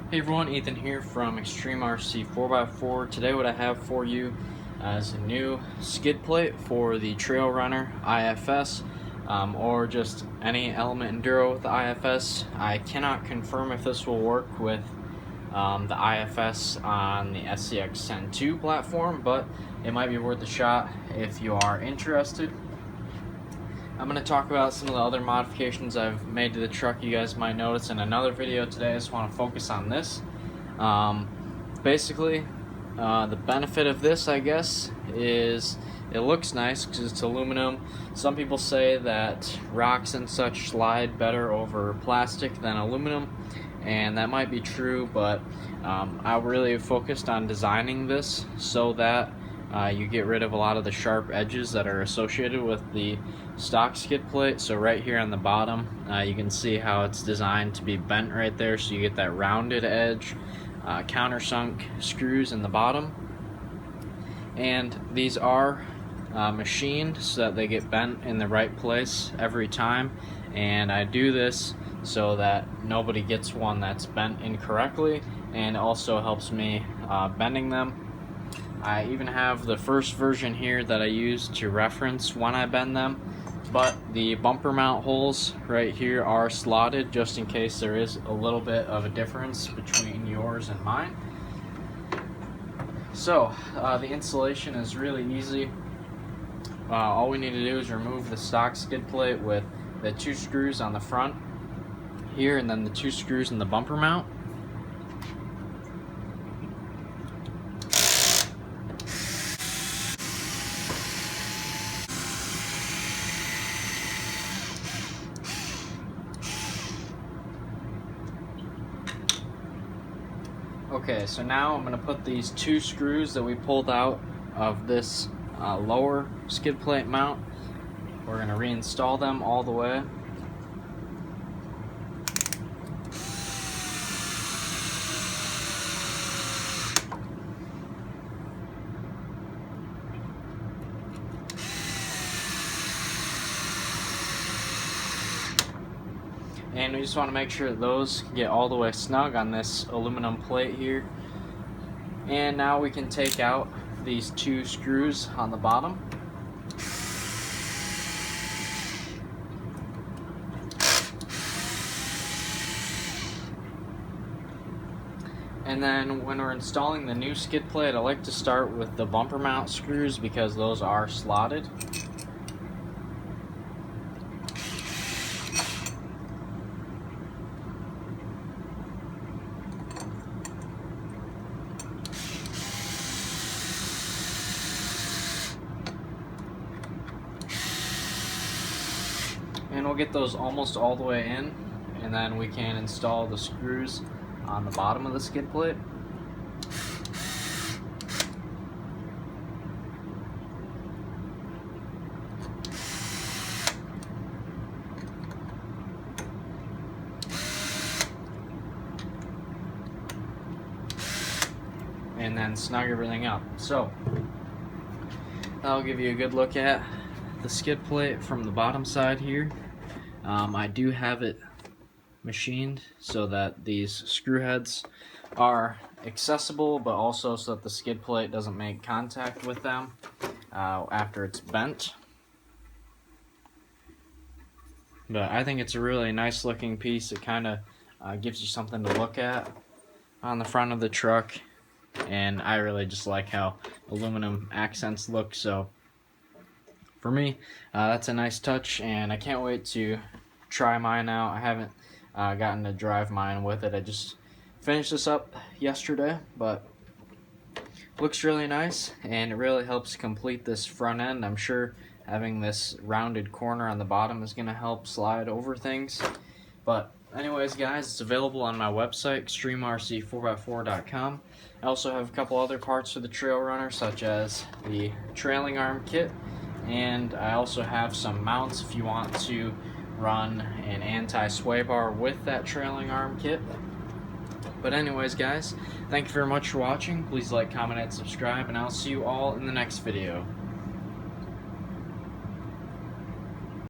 Hey everyone, Ethan here from Extreme RC 4x4. Today what I have for you is a new skid plate for the Trail Runner IFS or just any Element Enduro with the IFS. I cannot confirm if this will work with the IFS on the SCX 10.2 platform, but it might be worth a shot if you are interested. I'm going to talk about some of the other modifications I've made to the truck you guys might notice in another video today. I just want to focus on this. Basically, the benefit of this, I guess, is it looks nice because it's aluminum. Some people say that rocks and such slide better over plastic than aluminum, and that might be true, but I really focused on designing this so that you get rid of a lot of the sharp edges that are associated with the stock skid plate. So right here on the bottom, you can see how it's designed to be bent right there, so you get that rounded edge, countersunk screws in the bottom. And these are machined so that they get bent in the right place every time, and I do this so that nobody gets one that's bent incorrectly, and it also helps me bending them. I even have the first version here that I use to reference when I bend them, but the bumper mount holes right here are slotted just in case there is a little bit of a difference between yours and mine. So the installation is really easy. All we need to do is remove the stock skid plate with the 2 screws on the front here and then the 2 screws in the bumper mount. Okay, so now I'm going to put these 2 screws that we pulled out of this lower skid plate mount. We're going to reinstall them all the way. And we just want to make sure that those get all the way snug on this aluminum plate here. And now we can take out these 2 screws on the bottom. And then when we're installing the new skid plate, I like to start with the bumper mount screws because those are slotted. And we'll get those almost all the way in, and then we can install the screws on the bottom of the skid plate. And then snug everything up. So that'll give you a good look at the skid plate from the bottom side here. I do have it machined so that these screw heads are accessible, but also so that the skid plate doesn't make contact with them after it's bent. But I think it's a really nice looking piece. It kind of gives you something to look at on the front of the truck, and I really just like how aluminum accents look. So for me, that's a nice touch, and I can't wait to try mine out. I haven't gotten to drive mine with it. I just finished this up yesterday, but looks really nice, and it really helps complete this front end. I'm sure having this rounded corner on the bottom is going to help slide over things. But anyways, guys, it's available on my website, extremrc4x4.com. I also have a couple other parts for the Trail Runner, such as the trailing arm kit, and I also have some mounts if you want to run an anti-sway bar with that trailing arm kit. But anyways, guys, thank you very much for watching. Please like, comment, and subscribe, and I'll see you all in the next video.